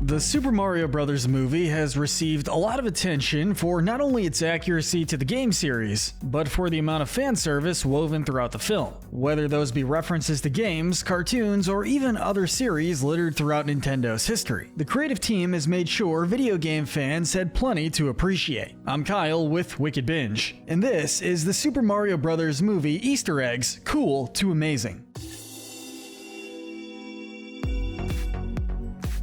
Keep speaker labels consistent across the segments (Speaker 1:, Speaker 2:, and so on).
Speaker 1: The Super Mario Bros. Movie has received a lot of attention for not only its accuracy to the game series, but for the amount of fan service woven throughout the film, whether those be references to games, cartoons, or even other series littered throughout Nintendo's history. The creative team has made sure video game fans had plenty to appreciate. I'm Kyle with Wicked Binge, and this is the Super Mario Bros. Movie Easter eggs, cool to amazing.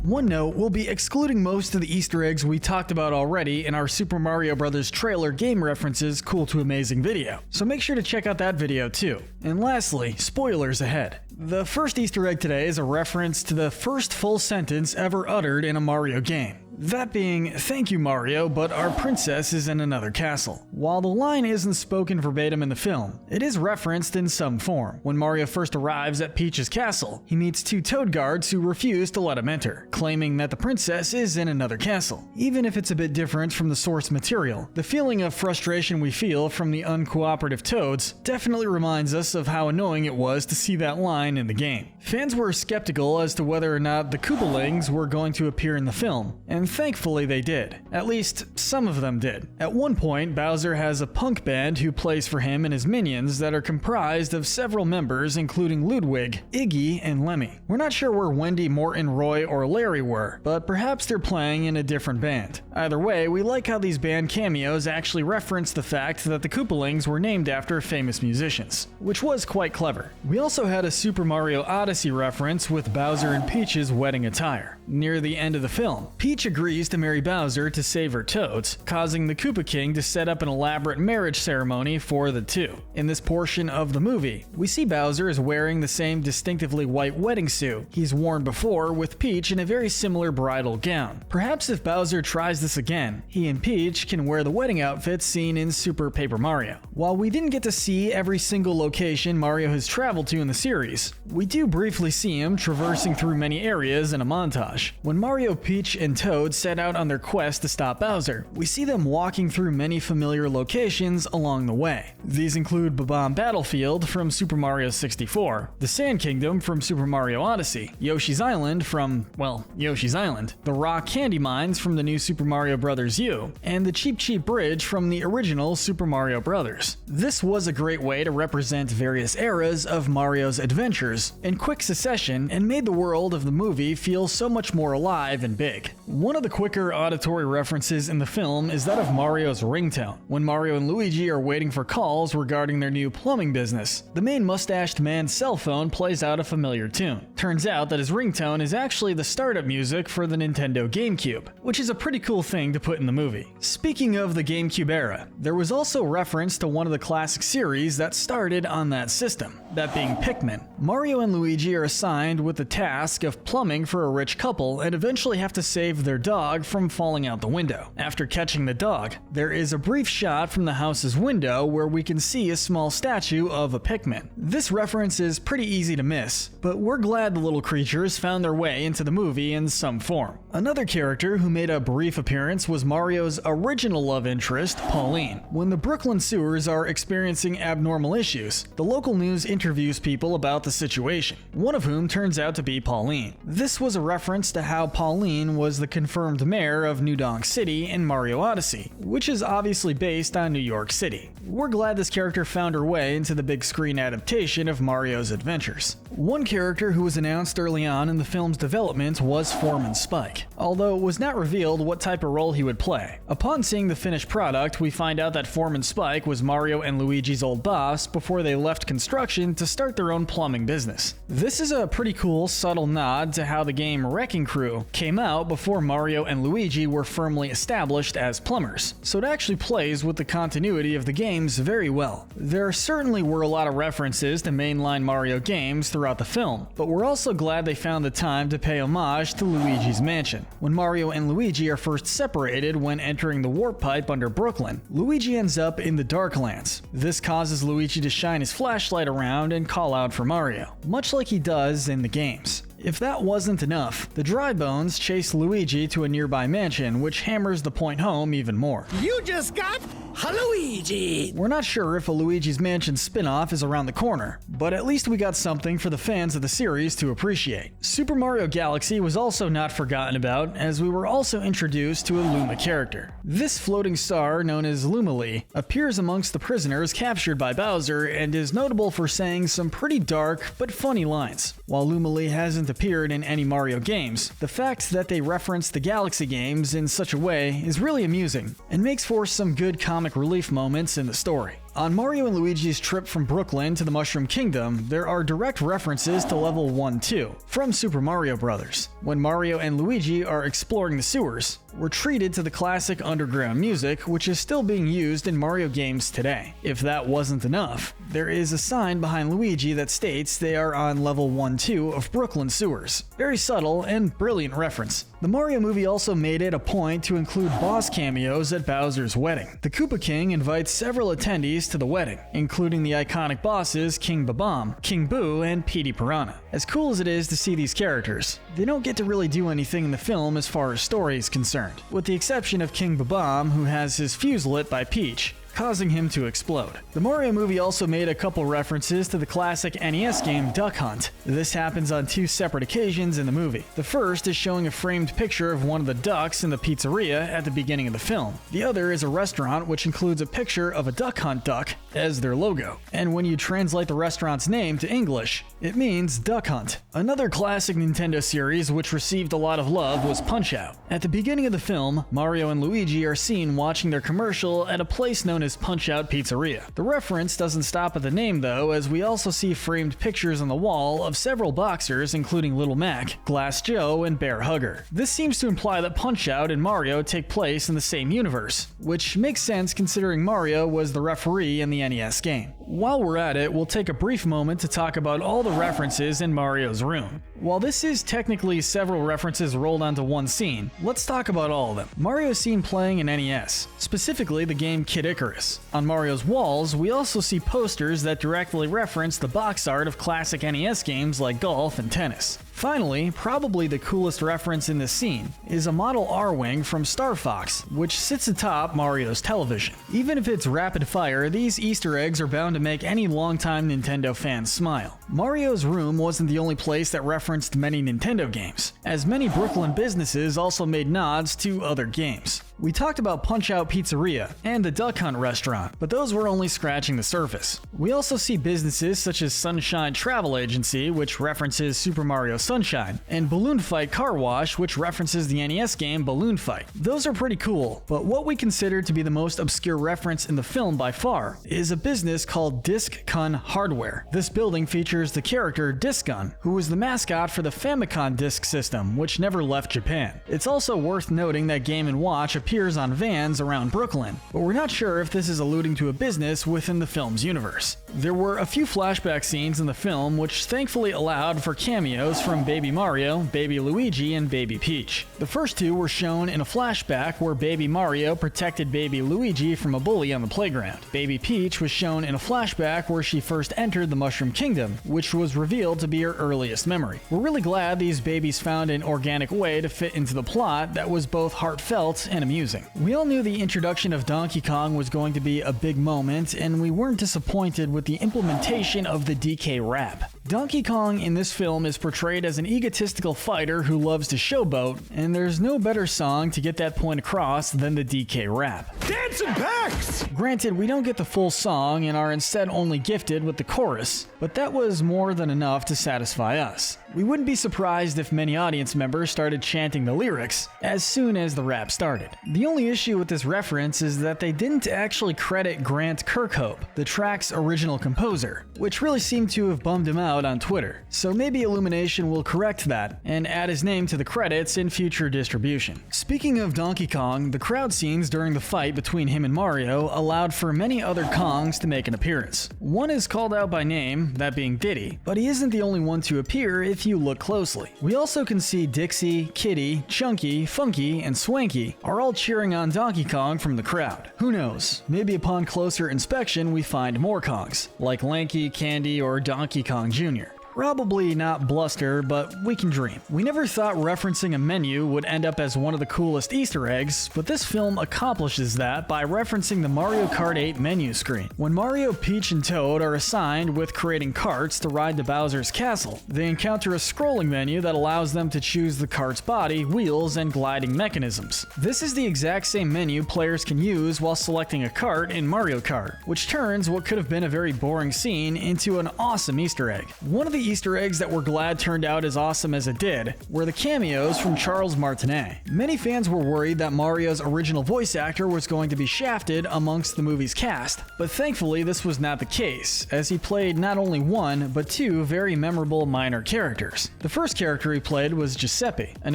Speaker 1: One note, we'll be excluding most of the Easter eggs we talked about already in our Super Mario Bros. Trailer game references cool to amazing video, so make sure to check out that video too. And lastly, spoilers ahead. The first Easter egg today is a reference to the first full sentence ever uttered in a Mario game. That being, "Thank you Mario, but our princess is in another castle." While the line isn't spoken verbatim in the film, it is referenced in some form. When Mario first arrives at Peach's castle, he meets two Toad guards who refuse to let him enter, claiming that the princess is in another castle. Even if it's a bit different from the source material, the feeling of frustration we feel from the uncooperative Toads definitely reminds us of how annoying it was to see that line in the game. Fans were skeptical as to whether or not the Koopalings were going to appear in the film, and thankfully they did. At least, some of them did. At one point, Bowser has a punk band who plays for him and his minions that are comprised of several members including Ludwig, Iggy, and Lemmy. We're not sure where Wendy, Morton, Roy, or Larry were, but perhaps they're playing in a different band. Either way, we like how these band cameos actually reference the fact that the Koopalings were named after famous musicians, which was quite clever. We also had a Super Mario Odyssey reference with Bowser and Peach's wedding attire. Near the end of the film, Peach agrees to marry Bowser to save her Toads, causing the Koopa King to set up an elaborate marriage ceremony for the two. In this portion of the movie, we see Bowser is wearing the same distinctively white wedding suit he's worn before, with Peach in a very similar bridal gown. Perhaps if Bowser tries this again, he and Peach can wear the wedding outfits seen in Super Paper Mario. While we didn't get to see every single location Mario has traveled to in the series, we do briefly see him traversing through many areas in a montage. When Mario, Peach, and Toad set out on their quest to stop Bowser, we see them walking through many familiar locations along the way. These include Bob-omb Battlefield from Super Mario 64, the Sand Kingdom from Super Mario Odyssey, Yoshi's Island from, well, Yoshi's Island, the Rock Candy Mines from the new Super Mario Bros. U, and the Cheep Cheep Bridge from the original Super Mario Bros. This was a great way to represent various eras of Mario's adventures in quick succession and made the world of the movie feel so much more alive and big. One of the quicker auditory references in the film is that of Mario's ringtone. When Mario and Luigi are waiting for calls regarding their new plumbing business, the main mustached man's cell phone plays out a familiar tune. Turns out that his ringtone is actually the startup music for the Nintendo GameCube, which is a pretty cool thing to put in the movie. Speaking of the GameCube era, there was also reference to one of the classic series that started on that system, that being Pikmin. Mario and Luigi are assigned with the task of plumbing for a rich couple and eventually have to save their dog from falling out the window. After catching the dog, there is a brief shot from the house's window where we can see a small statue of a Pikmin. This reference is pretty easy to miss, but we're glad the little creatures found their way into the movie in some form. Another character who made a brief appearance was Mario's original love interest, Pauline. When the Brooklyn sewers are experiencing abnormal issues, the local news interviews people about the situation, one of whom turns out to be Pauline. This was a reference to how Pauline was the confirmed mayor of New Donk City in Mario Odyssey, which is obviously based on New York City. We're glad this character found her way into the big screen adaptation of Mario's adventures. One character who was announced early on in the film's development was Foreman Spike, although it was not revealed what type of role he would play. Upon seeing the finished product, we find out that Foreman Spike was Mario and Luigi's old boss before they left construction to start their own plumbing business. This is a pretty cool, subtle nod to how the game Wrecking Crew came out before Mario and Luigi were firmly established as plumbers, so it actually plays with the continuity of the games very well. There certainly were a lot of references to mainline Mario games throughout the film, but we're also glad they found the time to pay homage to Luigi's Mansion. When Mario and Luigi are first separated when entering the warp pipe under Brooklyn, Luigi ends up in the Darklands. This causes Luigi to shine his flashlight around and call out for Mario, much like he does in the games. If that wasn't enough, the Dry Bones chase Luigi to a nearby mansion, which hammers the point home even more.
Speaker 2: You just got Luigi!
Speaker 1: We're not sure if a Luigi's Mansion spin-off is around the corner, but at least we got something for the fans of the series to appreciate. Super Mario Galaxy was also not forgotten about, as we were also introduced to a Luma character. This floating star, known as Lumali, appears amongst the prisoners captured by Bowser and is notable for saying some pretty dark but funny lines. While Lumali hasn't appeared in any Mario games, the fact that they reference the Galaxy games in such a way is really amusing and makes for some good comic relief moments in the story. On Mario and Luigi's trip from Brooklyn to the Mushroom Kingdom, there are direct references to Level 1-2 from Super Mario Bros. When Mario and Luigi are exploring the sewers, we're treated to the classic underground music, which is still being used in Mario games today. If that wasn't enough, there is a sign behind Luigi that states they are on Level 1-2 of Brooklyn sewers. Very subtle and brilliant reference. The Mario movie also made it a point to include boss cameos at Bowser's wedding. The Koopa King invites several attendees to the wedding, including the iconic bosses King Babam, King Boo, and Petey Piranha. As cool as it is to see these characters, they don't get to really do anything in the film as far as story is concerned, with the exception of King Babam, who has his fuse lit by Peach, causing him to explode. The Mario movie also made a couple references to the classic NES game Duck Hunt. This happens on two separate occasions in the movie. The first is showing a framed picture of one of the ducks in the pizzeria at the beginning of the film. The other is a restaurant which includes a picture of a Duck Hunt duck as their logo. And when you translate the restaurant's name to English, it means Duck Hunt. Another classic Nintendo series which received a lot of love was Punch-Out! At the beginning of the film, Mario and Luigi are seen watching their commercial at a place known as Punch-Out! Pizzeria. The reference doesn't stop at the name though, as we also see framed pictures on the wall of several boxers including Little Mac, Glass Joe, and Bear Hugger. This seems to imply that Punch-Out! And Mario take place in the same universe, which makes sense considering Mario was the referee in the NES game. While we're at it, we'll take a brief moment to talk about all the references in Mario's room. While this is technically several references rolled onto one scene, let's talk about all of them. Mario's seen playing an NES, specifically the game Kid Icarus. On Mario's walls, we also see posters that directly reference the box art of classic NES games like golf and tennis. Finally, probably the coolest reference in this scene is a Model R-Wing from Star Fox, which sits atop Mario's television. Even if it's rapid fire, these Easter eggs are bound to make any longtime Nintendo fans smile. Mario's room wasn't the only place that referenced many Nintendo games, as many Brooklyn businesses also made nods to other games. We talked about Punch-Out! Pizzeria and the Duck Hunt restaurant, but those were only scratching the surface. We also see businesses such as Sunshine Travel Agency, which references Super Mario Sunshine, and Balloon Fight Car Wash, which references the NES game Balloon Fight. Those are pretty cool, but what we consider to be the most obscure reference in the film by far is a business called Disc Gun Hardware. This building features the character Disc Gun, who was the mascot for the Famicom Disk System, which never left Japan. It's also worth noting that Game & Watch appears on vans around Brooklyn, but we're not sure if this is alluding to a business within the film's universe. There were a few flashback scenes in the film which thankfully allowed for cameos from Baby Mario, Baby Luigi, and Baby Peach. The first two were shown in a flashback where Baby Mario protected Baby Luigi from a bully on the playground. Baby Peach was shown in a flashback where she first entered the Mushroom Kingdom, which was revealed to be her earliest memory. We're really glad these babies found an organic way to fit into the plot that was both heartfelt and amusing. We all knew the introduction of Donkey Kong was going to be a big moment, and we weren't disappointed with the implementation of the DK rap. Donkey Kong in this film is portrayed as an egotistical fighter who loves to showboat, and there's no better song to get that point across than the DK rap.
Speaker 2: Dancing Packs!
Speaker 1: Granted, we don't get the full song and are instead only gifted with the chorus, but that was more than enough to satisfy us. We wouldn't be surprised if many audience members started chanting the lyrics as soon as the rap started. The only issue with this reference is that they didn't actually credit Grant Kirkhope, the track's original composer, which really seemed to have bummed him out on Twitter. So maybe Illumination will correct that and add his name to the credits in future distribution. Speaking of Donkey Kong, the crowd scenes during the fight between him and Mario allowed for many other Kongs to make an appearance. One is called out by name, that being Diddy, but he isn't the only one to appear if you look closely. We also can see Dixie, Kitty, Chunky, Funky, and Swanky are all cheering on Donkey Kong from the crowd. Who knows, maybe upon closer inspection we find more Kongs, like Lanky, Candy, or Donkey Kong Jr. Probably not bluster, but we can dream. We never thought referencing a menu would end up as one of the coolest Easter eggs, but this film accomplishes that by referencing the Mario Kart 8 menu screen. When Mario, Peach, and Toad are assigned with creating carts to ride to Bowser's castle, they encounter a scrolling menu that allows them to choose the cart's body, wheels, and gliding mechanisms. This is the exact same menu players can use while selecting a cart in Mario Kart, which turns what could have been a very boring scene into an awesome Easter egg. One of the Easter eggs that we're glad turned out as awesome as it did were the cameos from Charles Martinet. Many fans were worried that Mario's original voice actor was going to be shafted amongst the movie's cast, but thankfully this was not the case, as he played not only one, but two very memorable minor characters. The first character he played was Giuseppe, an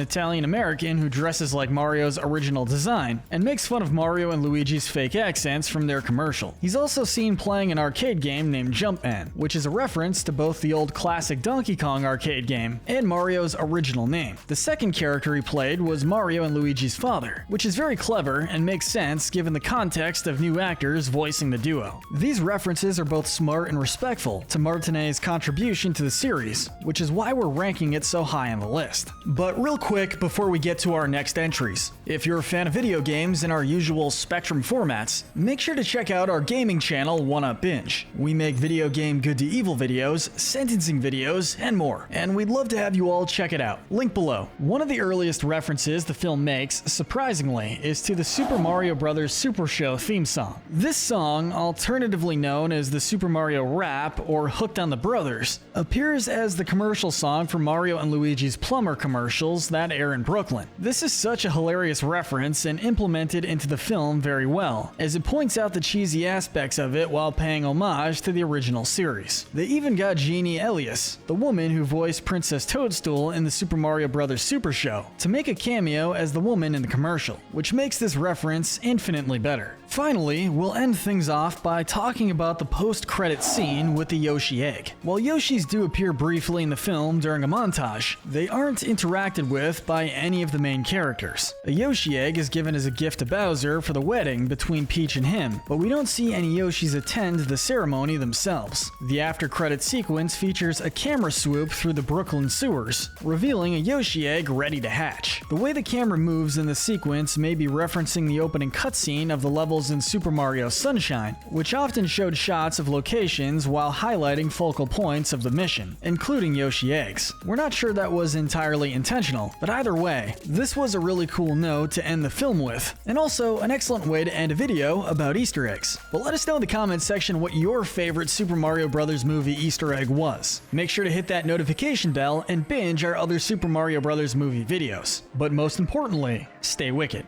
Speaker 1: Italian-American who dresses like Mario's original design, and makes fun of Mario and Luigi's fake accents from their commercial. He's also seen playing an arcade game named Jumpman, which is a reference to both the old classic Donkey Kong arcade game and Mario's original name. The second character he played was Mario and Luigi's father, which is very clever and makes sense given the context of new actors voicing the duo. These references are both smart and respectful to Martinet's contribution to the series, which is why we're ranking it so high on the list. But real quick before we get to our next entries, if you're a fan of video games in our usual spectrum formats, make sure to check out our gaming channel 1UP Binge. We make video game good to evil videos, sentencing videos, and more, and we'd love to have you all check it out. Link below. One of the earliest references the film makes, surprisingly, is to the Super Mario Bros. Super Show theme song. This song, alternatively known as the Super Mario Rap or Hooked on the Brothers, appears as the commercial song for Mario and Luigi's plumber commercials that air in Brooklyn. This is such a hilarious reference and implemented into the film very well, as it points out the cheesy aspects of it while paying homage to the original series. They even got Jeannie Elias, the woman who voiced Princess Toadstool in the Super Mario Bros. Super Show, to make a cameo as the woman in the commercial, which makes this reference infinitely better. Finally, we'll end things off by talking about the post-credit scene with the Yoshi egg. While Yoshis do appear briefly in the film during a montage, they aren't interacted with by any of the main characters. A Yoshi egg is given as a gift to Bowser for the wedding between Peach and him, but we don't see any Yoshis attend the ceremony themselves. The after-credit sequence features a camera swoop through the Brooklyn sewers, revealing a Yoshi egg ready to hatch. The way the camera moves in the sequence may be referencing the opening cutscene of the levels in Super Mario Sunshine, which often showed shots of locations while highlighting focal points of the mission, including Yoshi eggs. We're not sure that was entirely intentional, but either way, this was a really cool note to end the film with, and also an excellent way to end a video about Easter eggs. But let us know in the comments section what your favorite Super Mario Bros. Movie Easter egg was. Make sure to hit that notification bell and binge our other Super Mario Bros. Movie videos. But most importantly, stay wicked.